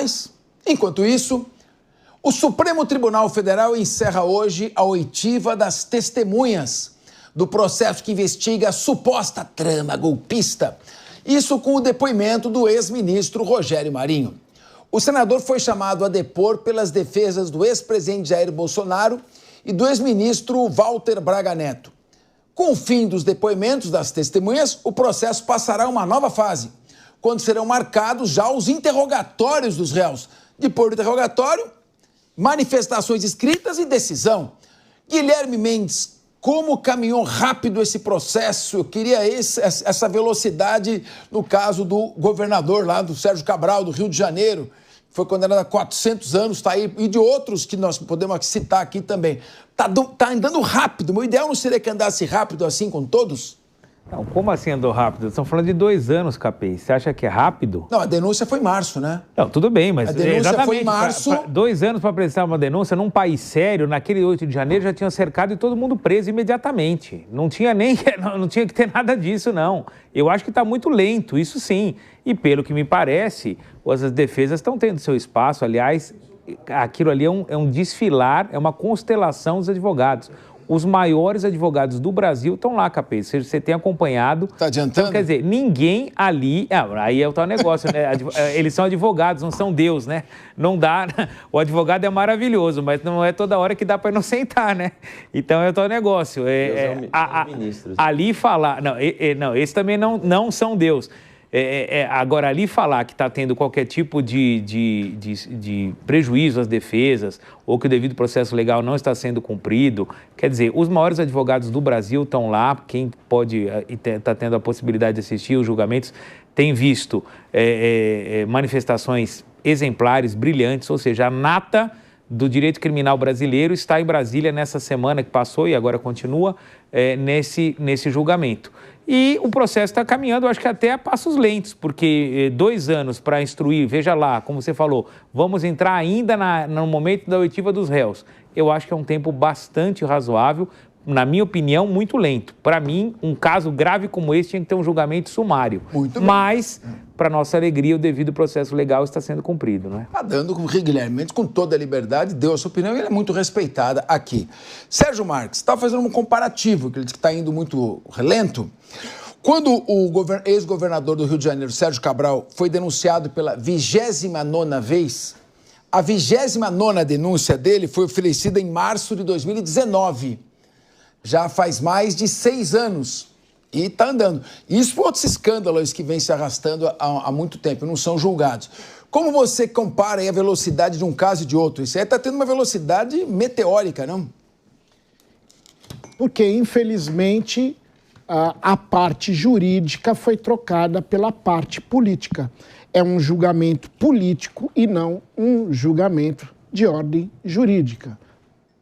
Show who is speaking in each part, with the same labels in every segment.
Speaker 1: Mas, enquanto isso, o Supremo Tribunal Federal encerra hoje a oitiva das testemunhas do processo que investiga a suposta trama golpista. Isso com o depoimento do ex-ministro Rogério Marinho. O senador foi chamado a depor pelas defesas do ex-presidente Jair Bolsonaro e do ex-ministro Walter Braga Neto. Com o fim dos depoimentos das testemunhas, o processo passará a uma nova fase, quando serão marcados já os interrogatórios dos réus. Depois do interrogatório, manifestações escritas e decisão. Guilherme Mendes, como caminhou rápido esse processo? Eu queria essa velocidade no caso do governador lá, do Sérgio Cabral, do Rio de Janeiro, que foi condenado a 400 anos, está aí, e de outros que nós podemos citar aqui também. Tá andando rápido. O ideal não seria que andasse rápido assim com todos?
Speaker 2: Não, como assim andou rápido? Estão falando de 2 anos, Capês. Você acha que é rápido?
Speaker 1: Não, a denúncia foi em março, né?
Speaker 2: Não, tudo bem, mas
Speaker 1: a denúncia
Speaker 2: exatamente,
Speaker 1: foi em março.
Speaker 2: 2 anos para apresentar uma denúncia num país sério, naquele 8 de janeiro já tinham cercado e todo mundo preso imediatamente. Não tinha que ter nada disso, não. Eu acho que está muito lento, isso sim. E pelo que me parece, as defesas estão tendo seu espaço. Aliás, aquilo ali é um desfilar, é uma constelação dos advogados. Os maiores advogados do Brasil estão lá, Capês. Você tem acompanhado.
Speaker 1: Está adiantando?
Speaker 2: Então, quer dizer, ninguém ali... aí é o tal negócio, né? Eles são advogados, não são Deus, né? Não dá... O advogado é maravilhoso, mas não é toda hora que dá para inocentar, né? Então, é o tal negócio. Ali falar... Não, esses também não são Deus. Agora, ali falar que está tendo qualquer tipo de prejuízo às defesas ou que o devido processo legal não está sendo cumprido, quer dizer, os maiores advogados do Brasil estão lá, quem pode está tendo a possibilidade de assistir os julgamentos, tem visto manifestações exemplares, brilhantes, ou seja, a nata do direito criminal brasileiro está em Brasília nessa semana que passou e agora continua nesse julgamento. E o processo está caminhando, eu acho que até a passos lentos, porque 2 anos para instruir, veja lá, como você falou, vamos entrar ainda no momento da oitiva dos réus. Eu acho que é um tempo bastante razoável, na minha opinião, muito lento. Para mim, um caso grave como esse tinha que ter um julgamento sumário.
Speaker 1: Muito bem.
Speaker 2: Mas, para nossa alegria, o devido processo legal está sendo cumprido, não é?
Speaker 1: Está dando com o Guilherme Mendes, com toda a liberdade, deu a sua opinião e ele é muito respeitada aqui. Sérgio Marques, está fazendo um comparativo, que ele diz que está indo muito lento. Quando o ex-governador do Rio de Janeiro, Sérgio Cabral, foi denunciado pela 29ª vez, a 29ª denúncia dele foi oferecida em março de 2019. Já faz mais de 6 anos e está andando. Isso foi outros escândalos que vem se arrastando há muito tempo, não são julgados. Como você compara aí a velocidade de um caso e de outro? Isso aí está tendo uma velocidade meteórica, não?
Speaker 3: Porque, infelizmente, a parte jurídica foi trocada pela parte política. É um julgamento político e não um julgamento de ordem jurídica.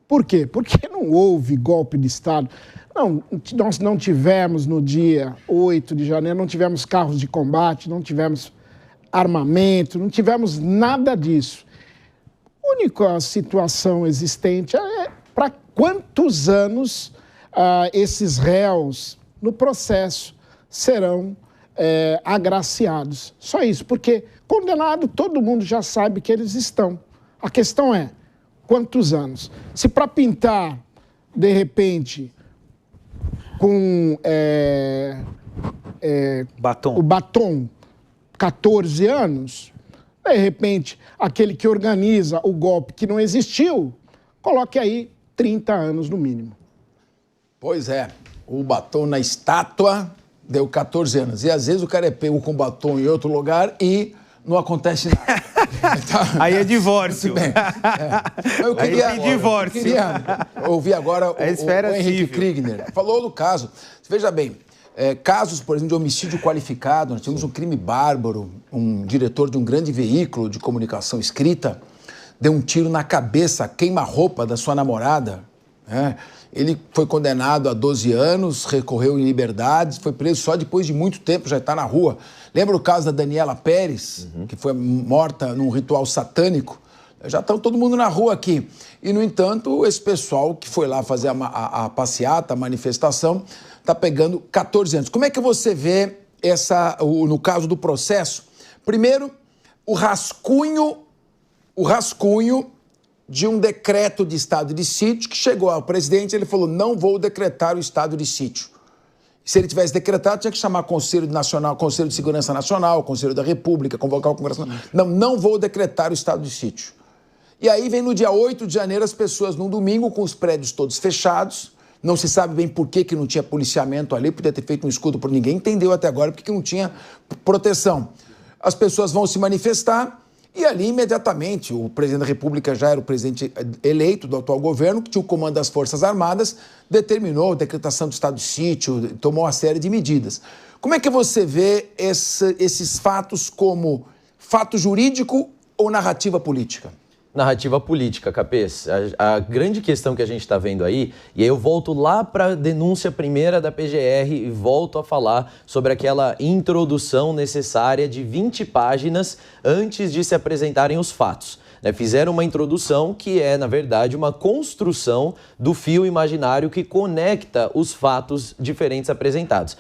Speaker 3: Por quê? Porque não houve golpe de Estado. Não, nós não tivemos no dia 8 de janeiro, não tivemos carros de combate, não tivemos armamento, não tivemos nada disso. A única situação existente é para quantos anos esses réus no processo serão agraciados. Só isso, porque condenado todo mundo já sabe que eles estão. A questão é, quantos anos? Se para pintar, de repente, com o batom 14 anos, de repente, aquele que organiza o golpe que não existiu, coloque aí 30 anos no mínimo.
Speaker 1: Pois é, o batom na estátua deu 14 anos. E às vezes o cara é pego com batom em outro lugar e não acontece nada.
Speaker 2: Aí é divórcio.
Speaker 1: Bem, Eu queria ouvir agora o Henrique Kriegner. Falou do caso. Veja bem, casos, por exemplo, de homicídio qualificado. Nós tivemos um crime bárbaro. Um diretor de um grande veículo de comunicação escrita deu um tiro na cabeça, queima-roupa da sua namorada. Ele foi condenado a 12 anos, recorreu em liberdade, foi preso só depois de muito tempo, já está na rua. Lembra o caso da Daniela Pérez, que foi morta num ritual satânico? Já está todo mundo na rua aqui. E, no entanto, esse pessoal que foi lá fazer a passeata, a manifestação, está pegando 14 anos. Como é que você vê no caso do processo? Primeiro, o rascunho o rascunho de um decreto de estado de sítio que chegou ao presidente, ele falou, não vou decretar o estado de sítio. Se ele tivesse decretado, tinha que chamar Conselho Nacional, Conselho de Segurança Nacional, Conselho da República, convocar o Congresso Nacional. Não vou decretar o estado de sítio. E aí vem no dia 8 de janeiro as pessoas num domingo com os prédios todos fechados, não se sabe bem por que não tinha policiamento ali, podia ter feito um escudo por ninguém, entendeu até agora porque não tinha proteção. As pessoas vão se manifestar e ali imediatamente o presidente da República já era o presidente eleito do atual governo, que tinha o comando das Forças Armadas, determinou a decretação do estado de sítio, tomou uma série de medidas. Como é que você vê esses fatos como fato jurídico ou narrativa política?
Speaker 4: Narrativa política, Capês. A grande questão que a gente está vendo aí, e aí eu volto lá para a denúncia primeira da PGR e volto a falar sobre aquela introdução necessária de 20 páginas antes de se apresentarem os fatos. Fizeram uma introdução que é, na verdade, uma construção do fio imaginário que conecta os fatos diferentes apresentados.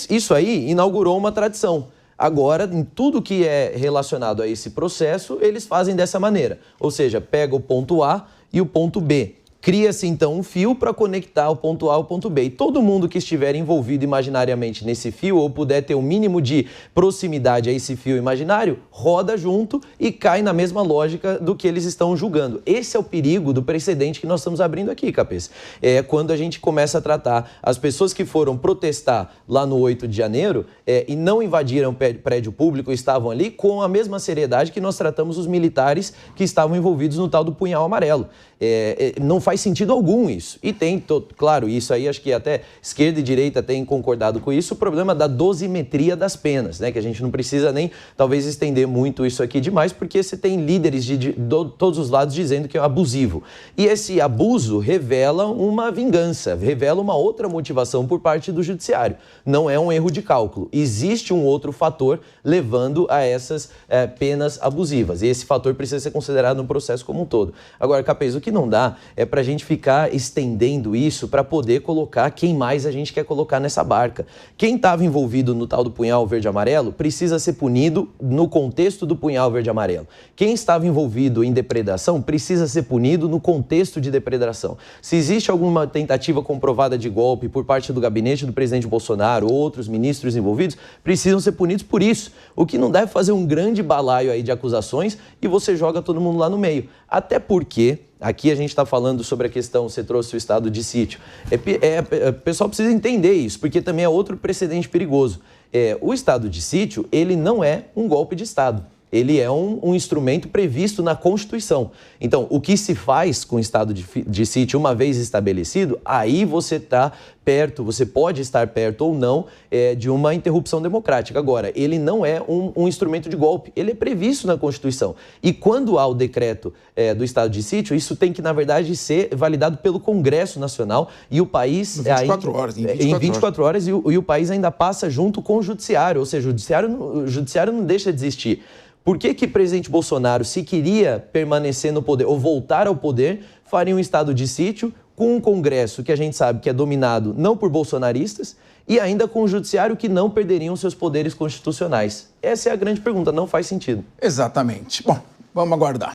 Speaker 4: Isso aí inaugurou uma tradição. Agora, em tudo que é relacionado a esse processo, eles fazem dessa maneira. Ou seja, pega o ponto A e o ponto B. Cria-se, então, um fio para conectar o ponto A ao ponto B. E todo mundo que estiver envolvido imaginariamente nesse fio ou puder ter o mínimo de proximidade a esse fio imaginário, roda junto e cai na mesma lógica do que eles estão julgando. Esse é o perigo do precedente que nós estamos abrindo aqui, Capês. É quando a gente começa a tratar as pessoas que foram protestar lá no 8 de janeiro e não invadiram prédio público, estavam ali, com a mesma seriedade que nós tratamos os militares que estavam envolvidos no tal do punhal amarelo. Não faz sentido algum isso. E tem, claro, isso aí acho que até esquerda e direita têm concordado com isso, o problema da dosimetria das penas, né? Que a gente não precisa nem, talvez, estender muito isso aqui demais, porque você tem líderes de todos os lados dizendo que é abusivo. E esse abuso revela uma vingança, revela uma outra motivação por parte do judiciário. Não é um erro de cálculo. Existe um outro fator levando a essas penas abusivas. E esse fator precisa ser considerado no processo como um todo. Agora, Capês, o que não dá é para a gente ficar estendendo isso para poder colocar quem mais a gente quer colocar nessa barca. Quem estava envolvido no tal do punhal verde-amarelo precisa ser punido no contexto do punhal verde-amarelo. Quem estava envolvido em depredação precisa ser punido no contexto de depredação. Se existe alguma tentativa comprovada de golpe por parte do gabinete do presidente Bolsonaro ou outros ministros envolvidos, precisam ser punidos por isso. O que não deve fazer um grande balaio aí de acusações e você joga todo mundo lá no meio. Até porque aqui a gente está falando sobre a questão, você trouxe o estado de sítio. O pessoal precisa entender isso, porque também é outro precedente perigoso. O estado de sítio, ele não é um golpe de Estado. Ele é um instrumento previsto na Constituição. Então, o que se faz com o estado de sítio, uma vez estabelecido, aí você está perto, você pode estar perto ou não de uma interrupção democrática. Agora, ele não é um instrumento de golpe, ele é previsto na Constituição. E quando há o decreto do estado de sítio, isso tem que, na verdade, ser validado pelo Congresso Nacional e o país... Em 24 horas. E o país ainda passa junto com o Judiciário, ou seja, o Judiciário não deixa de existir. Por que o presidente Bolsonaro, se queria permanecer no poder ou voltar ao poder, faria um estado de sítio com um Congresso que a gente sabe que é dominado não por bolsonaristas e ainda com um judiciário que não perderiam seus poderes constitucionais? Essa é a grande pergunta, não faz sentido.
Speaker 1: Exatamente. Bom, vamos aguardar.